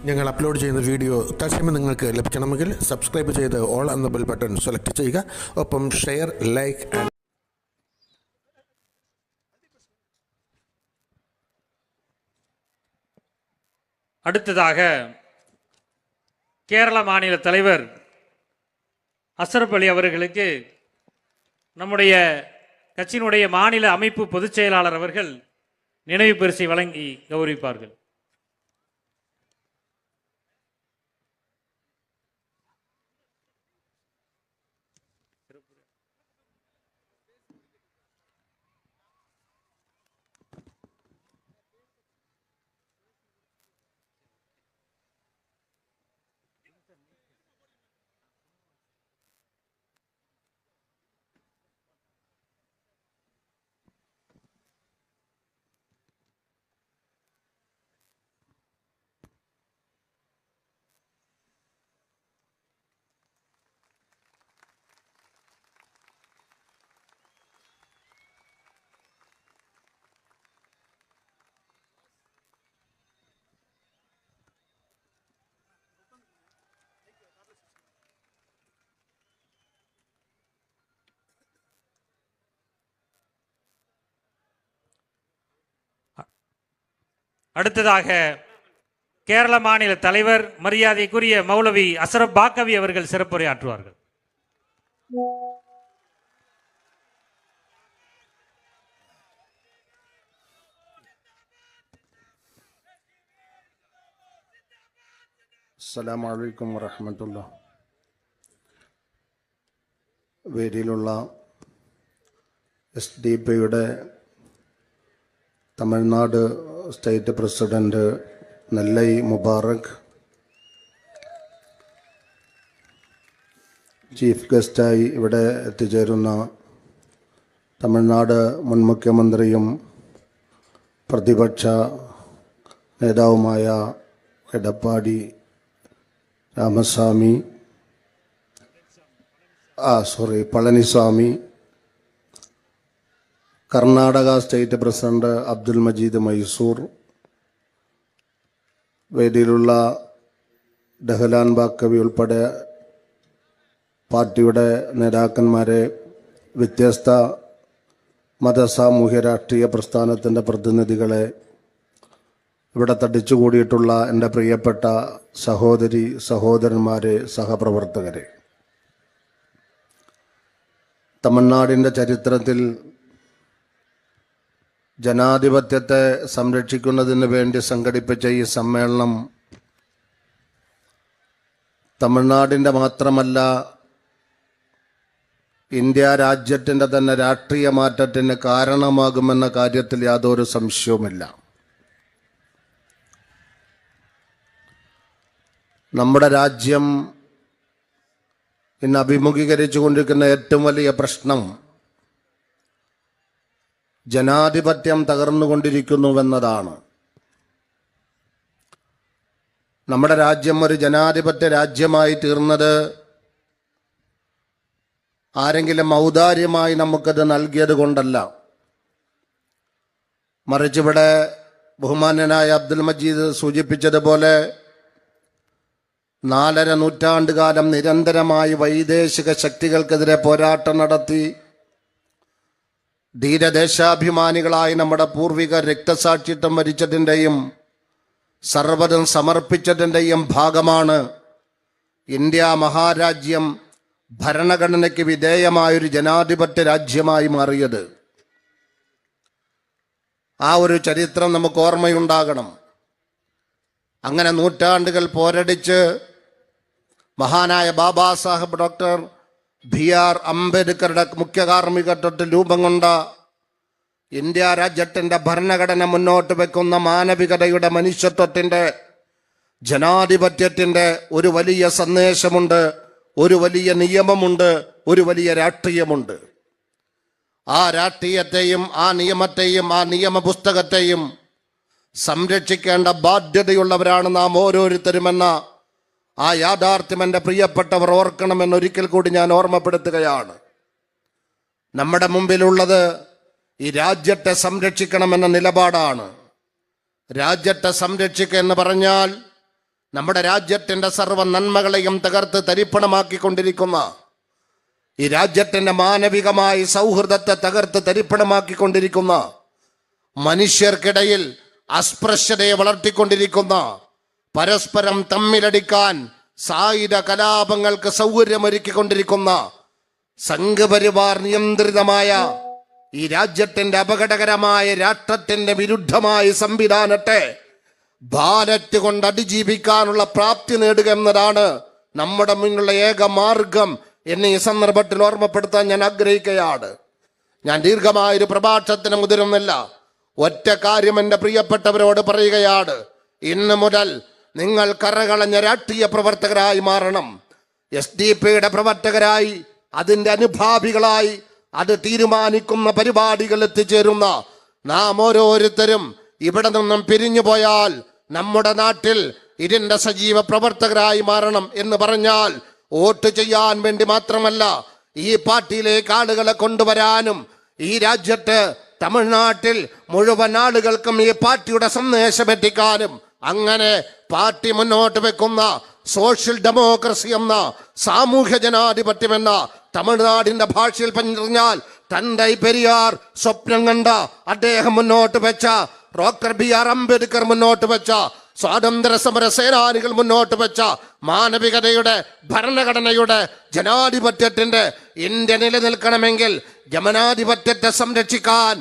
ഞങ്ങൾ അപ്ലോഡ് ചെയ്യുന്ന വീഡിയോ തത്സമയം നിങ്ങൾക്ക് ലഭിക്കണമെങ്കിൽ സബ്സ്ക്രൈബ് ചെയ്ത് ഓൾ എന്ന ബെൽ ബട്ടൺ സെലക്ട് ചെയ്യുക. ഒപ്പം ഷെയർ, ലൈക്ക് ആൻഡ് அடுத்ததாக கேரள மாநில தலைவர் அஸ்ரப் அலி அவர்களுக்கு நம்முடைய கட்சியினுடைய மாநில அமைப்பு பொதுச் செயலாளர் அவர்கள் நினைவு பரிசை வழங்கி கௌரவிப்பார்கள். அடுத்ததாக கேரள மாநில தலைவர் மரியாதைக்குரிய மௌலவி அஸ்ரப் பாக்கவி அவர்கள் சிறப்புரையாற்றுவார்கள். അസ്സലാമു അലൈക്കും വറഹ്മത്തുള്ളാഹി. വേദിയിലുള്ള SDP-യുടെ Tamil Nadu state president Nellai Mubarak, chief ഗസ്റ്റായി ഇവിടെ എത്തിച്ചേരുന്ന തമിഴ്നാട് മുൻ മുഖ്യമന്ത്രിയും പ്രതിപക്ഷ നേതാവുമായ എടപ്പാടി പളനിസ്വാമി, കർണാടക സ്റ്റേറ്റ് പ്രസിഡന്റ് അബ്ദുൽ മജീദ് മൈസൂർ, വേദിയിലുള്ള ദഹ്ലാൻ ബാക്കവി ഉൾപ്പെടെ പാർട്ടിയുടെ നേതാക്കന്മാരെ, വ്യത്യസ്ത മതസാമൂഹ്യ രാഷ്ട്രീയ പ്രസ്ഥാനത്തിൻ്റെ പ്രതിനിധികളെ, ഇവിടെ തടിച്ചുകൂടിയിട്ടുള്ള എൻ്റെ പ്രിയപ്പെട്ട സഹോദരി സഹോദരന്മാരെ, സഹപ്രവർത്തകരെ, തമിഴ്നാടിൻ്റെ ചരിത്രത്തിൽ ജനാധിപത്യത്തെ സംരക്ഷിക്കുന്നതിന് വേണ്ടി സംഘടിപ്പിച്ച ഈ സമ്മേളനം തമിഴ്നാടിൻ്റെ മാത്രമല്ല ഇന്ത്യ രാജ്യത്തിൻ്റെ തന്നെ രാഷ്ട്രീയ മാറ്റത്തിന് കാരണമാകുമെന്ന കാര്യത്തിൽ യാതൊരു സംശയവുമില്ല. നമ്മുടെ രാജ്യം ഇന്ന് അഭിമുഖീകരിച്ചു കൊണ്ടിരിക്കുന്ന ഏറ്റവും വലിയ പ്രശ്നം ജനാധിപത്യം തകർന്നുകൊണ്ടിരിക്കുന്നുവെന്നതാണ്. നമ്മുടെ രാജ്യം ഒരു ജനാധിപത്യ രാജ്യമായി തീർന്നത് ആരെങ്കിലും ഔദാര്യമായി നമുക്കത് നൽകിയത് കൊണ്ടല്ല, മറിച്ചിവിടെ ബഹുമാന്യനായ അബ്ദുൽ മജീദ് സൂചിപ്പിച്ചതുപോലെ 4.5 നൂറ്റാണ്ടുകാലം നിരന്തരമായി വൈദേശിക ശക്തികൾക്കെതിരെ പോരാട്ടം നടത്തി ധീരദേശാഭിമാനികളായി നമ്മുടെ പൂർവികർ രക്തസാക്ഷിത്വം വരിച്ചതിൻ്റെയും സർവ്വതും സമർപ്പിച്ചതിൻ്റെയും ഭാഗമാണ് ഇന്ത്യ മഹാരാജ്യം ഭരണഘടനയ്ക്ക് വിധേയമായൊരു ജനാധിപത്യ രാജ്യമായി മാറിയത്. ആ ഒരു ചരിത്രം നമുക്ക് ഓർമ്മയുണ്ടാകണം. അങ്ങനെ നൂറ്റാണ്ടുകൾ പോരടിച്ച് മഹാനായ ബാബാ സാഹബ് ഡോക്ടർ BR അംബേദ്കറുടെ മുഖ്യ കാർമ്മികത്വത്തിൽ രൂപം കൊണ്ട ഇന്ത്യ രാജ്യത്തിൻ്റെ ഭരണഘടന മുന്നോട്ട് വെക്കുന്ന മാനവികതയുടെ, മനുഷ്യത്വത്തിൻ്റെ, ജനാധിപത്യത്തിൻ്റെ ഒരു വലിയ സന്ദേശമുണ്ട്, ഒരു വലിയ നിയമമുണ്ട്, ഒരു വലിയ രാഷ്ട്രീയമുണ്ട്. ആ രാഷ്ട്രീയത്തെയും ആ നിയമത്തെയും ആ നിയമ പുസ്തകത്തെയും സംരക്ഷിക്കേണ്ട ബാധ്യതയുള്ളവരാണ് നാം ഓരോരുത്തരുമെന്ന ആ യാഥാർത്ഥ്യം എൻ്റെ പ്രിയപ്പെട്ടവർ ഓർക്കണമെന്നൊരിക്കൽ കൂടി ഞാൻ ഓർമ്മപ്പെടുത്തുകയാണ്. നമ്മുടെ മുമ്പിലുള്ളത് ഈ രാജ്യത്തെ സംരക്ഷിക്കണമെന്ന നിലപാടാണ്. രാജ്യത്തെ സംരക്ഷിക്കുക എന്ന് പറഞ്ഞാൽ നമ്മുടെ രാജ്യത്തിന്റെ സർവ്വ നന്മകളെയും തകർത്ത് തരിപ്പണമാക്കിക്കൊണ്ടിരിക്കുന്ന, ഈ രാജ്യത്തിന്റെ മാനവികമായ സൗഹൃദത്തെ തകർത്ത് തരിപ്പണമാക്കിക്കൊണ്ടിരിക്കുന്ന, മനുഷ്യർക്കിടയിൽ അസ്പൃശ്യതയെ വളർത്തിക്കൊണ്ടിരിക്കുന്ന, പരസ്പരം തമ്മിലടിക്കാൻ സായുധ കലാപങ്ങൾക്ക് സൗകര്യമൊരുക്കിക്കൊണ്ടിരിക്കുന്ന, സംഘപരിവാർ നിയന്ത്രിതമായ ഈ രാജ്യത്തിന്റെ അപകടകരമായ രാഷ്ട്രത്തിന്റെ വിരുദ്ധമായ സംവിധാനത്തെ ബാലറ്റ് കൊണ്ട് അതിജീവിക്കാനുള്ള പ്രാപ്തി നേടുക എന്നതാണ് നമ്മുടെ മുന്നിലുള്ള ഏക മാർഗം എന്ന് ഈ സന്ദർഭത്തിൽ ഓർമ്മപ്പെടുത്താൻ ഞാൻ ആഗ്രഹിക്കുകയാണ്. ഞാൻ ദീർഘമായൊരു പ്രഭാഷണത്തിന് മുതിരുന്നില്ല. ഒറ്റ കാര്യം എൻ്റെ പ്രിയപ്പെട്ടവരോട് പറയുകയാണ്. ഇന്ന് മുതൽ നിങ്ങൾ കറകളഞ്ഞ രാഷ്ട്രീയ പ്രവർത്തകരായി മാറണം. SDP പ്രവർത്തകരായി, അതിൻ്റെ അനുഭാവികളായി, അത് തീരുമാനിക്കുന്ന പരിപാടികൾ എത്തിച്ചേരുന്ന നാം ഓരോരുത്തരും ഇവിടെ നിന്നും പിരിഞ്ഞു പോയാൽ നമ്മുടെ നാട്ടിൽ ഇതിന്റെ സജീവ പ്രവർത്തകരായി മാറണം എന്ന് പറഞ്ഞാൽ വോട്ട് ചെയ്യാൻ വേണ്ടി മാത്രമല്ല, ഈ പാർട്ടിയിലേക്ക് ആളുകളെ കൊണ്ടുവരാനും ഈ രാജ്യത്ത് തമിഴ്നാട്ടിൽ മുഴുവൻ ആളുകൾക്കും ഈ പാർട്ടിയുടെ സന്ദേശം എത്തിക്കാനും, അങ്ങനെ പാർട്ടി മുന്നോട്ട് വെക്കുന്ന സോഷ്യൽ ഡെമോക്രസി എന്ന സാമൂഹ്യ ജനാധിപത്യം എന്ന തമിഴ്നാടിന്റെ ഭാഷയിൽ പറഞ്ഞാൽ തന്റെ പെരിയാർ സ്വപ്നം കണ്ട അദ്ദേഹം മുന്നോട്ട് വെച്ച, ഡോക്ടർ BR അംബേദ്കർ മുന്നോട്ട് വെച്ച, സ്വാതന്ത്ര്യ സമര സേനാനികൾ മുന്നോട്ട് വെച്ച മാനവികതയുടെ, ഭരണഘടനയുടെ, ജനാധിപത്യത്തിന്റെ ഇന്ത്യ നിലനിൽക്കണമെങ്കിൽ ജനാധിപത്യത്തെ സംരക്ഷിക്കാൻ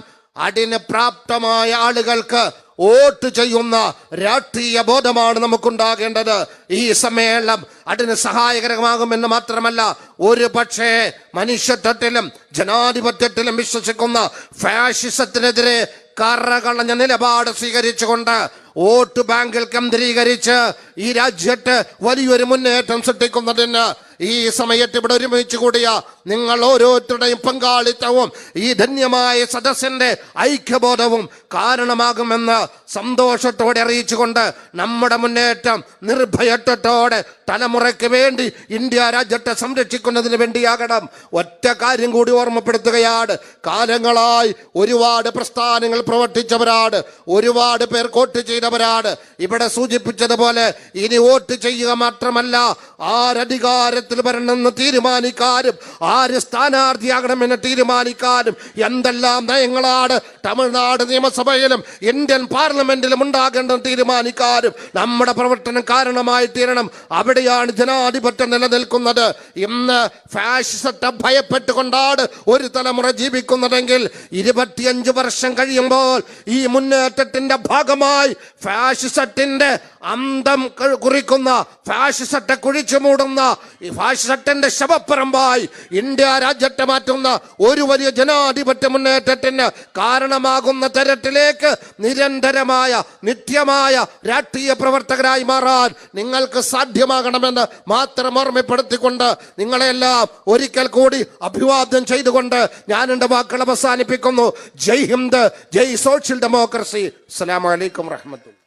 അതിന് പ്രാപ്തമായ ആളുകൾക്ക് വോട്ട് ചെയ്യുന്ന രാഷ്ട്രീയ ബോധമാണ് നമുക്കുണ്ടാകേണ്ടത്. ഈ സമ്മേളനം അതിന് സഹായകരമാകുമെന്ന് മാത്രമല്ല, ഒരു പക്ഷേ മനുഷ്യത്വത്തിലും ജനാധിപത്യത്തിലും വിശ്വസിക്കുന്ന ഫാഷിസത്തിനെതിരെ കറകളഞ്ഞ നിലപാട് സ്വീകരിച്ചുകൊണ്ട് വോട്ട് ബാങ്കിൽ കേന്ദ്രീകരിച്ച് ഈ രാജ്യത്ത് വലിയൊരു മുന്നേറ്റം സൃഷ്ടിക്കുന്നതിന് ഈ സമയത്ത് ഇവിടെ ഒരുമിച്ച് കൂടിയ നിങ്ങൾ ഓരോരുത്തരുടെയും പങ്കാളിത്തവും ഈ ധന്യമായ സദസ്സിന്റെ ഐക്യബോധവും കാരണമാകുമെന്ന് സന്തോഷത്തോടെ അറിയിച്ചുകൊണ്ട് നമ്മുടെ മുന്നേറ്റം നിർഭയത്വത്തോടെ തലമുറയ്ക്ക് വേണ്ടി ഇന്ത്യ രാജ്യത്തെ സംരക്ഷിക്കുന്നതിന് വേണ്ടിയാകണം. ഒറ്റ കാര്യം കൂടി ഓർമ്മപ്പെടുത്തുകയാണ്. കാലങ്ങളായി ഒരുപാട് പ്രസ്ഥാനങ്ങൾ പ്രവർത്തിച്ചവരാണ്, ഒരുപാട് പേർ വോട്ട് ചെയ്തവരാണ്. ഇവിടെ സൂചിപ്പിച്ചതുപോലെ ഇനി വോട്ട് ചെയ്യുക മാത്രമല്ല, ആരധികാരത്തിൽ വരണമെന്ന് തീരുമാനിക്കാനും, ആര് സ്ഥാനാർത്ഥിയാകണമെന്ന് തീരുമാനിക്കാനും എന്തെല്ലാം നയങ്ങളാണ് തമിഴ്നാട് നിയമസഭയിലും ഇന്ത്യൻ പാർലമെന്റിലും ഉണ്ടാകേണ്ടത് തീരുമാനിക്കാനും നമ്മുടെ പ്രവർത്തനം കാരണമായി തീരണം. അവിടെയാണ് ജനാധിപത്യം നിലനിൽക്കുന്നത്. ഇന്ന് ഫാഷിസത്തെ ഭയപ്പെട്ടുകൊണ്ടാണ് ഒരു തലമുറ ജീവിക്കുന്നതെങ്കിൽ 25 വർഷം കഴിയുമ്പോൾ ഈ മുന്നേറ്റത്തിന്റെ ഭാഗമായി ഫാഷിസത്തിന്റെ അന്തം കുറിക്കുന്ന, ഫാഷിസത്തെ കുഴിച്ചു മൂടുന്ന, ഈ ഫാഷിസത്തിന്റെ ശവപ്പറമ്പായി ഇന്ത്യ രാജ്യത്തെ മാറ്റുന്ന ഒരു വലിയ ജനാധിപത്യ മുന്നേറ്റത്തിന് കാരണമാകുന്ന തരത്തിലേക്ക് നിരന്തരമായ നിത്യമായ രാഷ്ട്രീയ പ്രവർത്തകരായി മാറാൻ നിങ്ങൾക്ക് സാധ്യമാകണമെന്ന് മാത്രം ഓർമ്മപ്പെടുത്തിക്കൊണ്ട് നിങ്ങളെല്ലാം ഒരിക്കൽ കൂടി അഭിവാദ്യം ചെയ്തുകൊണ്ട് ഞാൻ എൻ്റെ വാക്കുകൾ അവസാനിപ്പിക്കുന്നു. ജയ് ഹിന്ദ്, ജയ് സോഷ്യൽ ഡെമോക്രസി. അസ്സലാമു അലൈക്കും വറഹ്മത്തുള്ളാഹി.